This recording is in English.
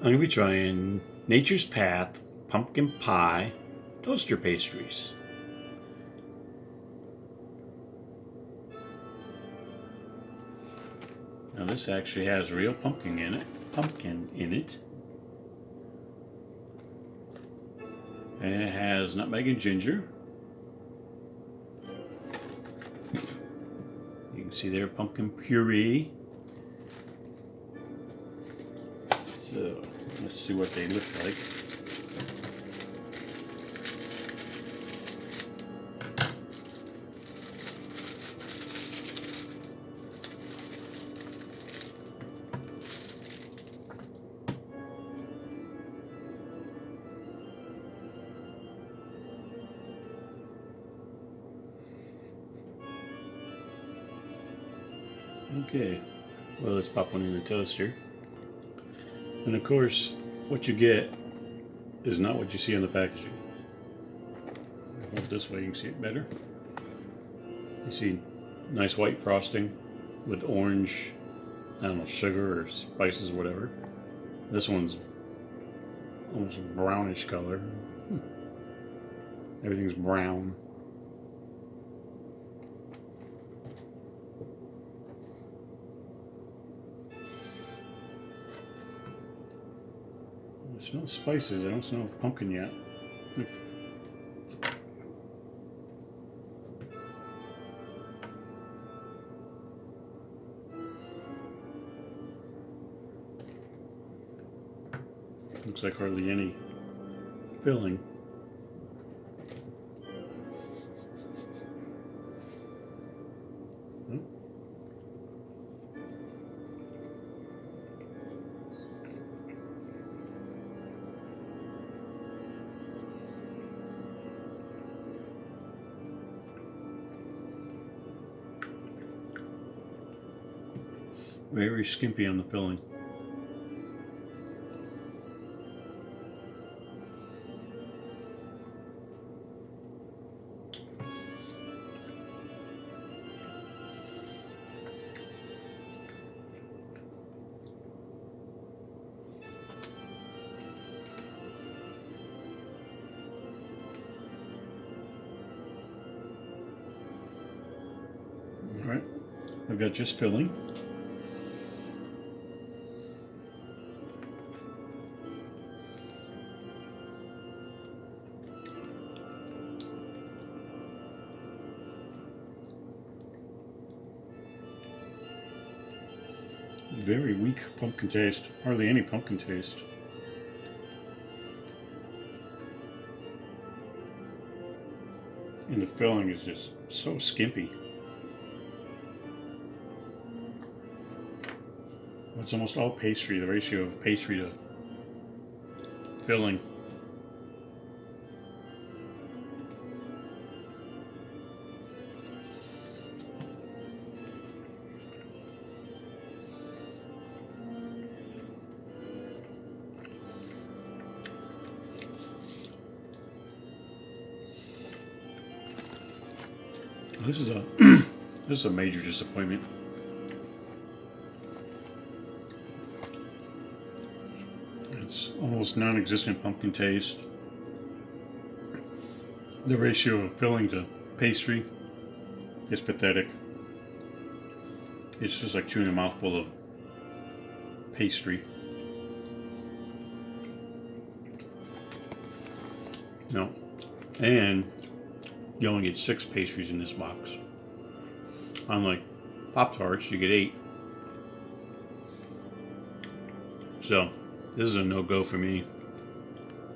I'm going to be trying Nature's Path Pumpkin Pie Toaster Pastries. Now this actually has real pumpkin in it. And it has nutmeg and ginger. You can see there pumpkin puree. So let's see what they look like. Okay, well, let's pop one in the toaster. And of course, what you get is not what you see on the packaging. Hold this way, you can see it better. You see nice white frosting with orange, I don't know, sugar or spices, whatever. This one's almost a brownish color. Everything's brown. I smell spices. I don't smell pumpkin yet. Looks like hardly any filling. Very skimpy on the filling. All right, I've got just filling. Very weak pumpkin taste, hardly any pumpkin taste. And the filling is just so skimpy. It's almost all pastry, the ratio of pastry to filling. This is a this is a major disappointment. It's almost non-existent pumpkin taste. The ratio of filling to pastry is pathetic. It's just like chewing a mouthful of pastry. No, and you only get 6 pastries in this box. Unlike Pop-Tarts, you get 8. So, this is a no-go for me.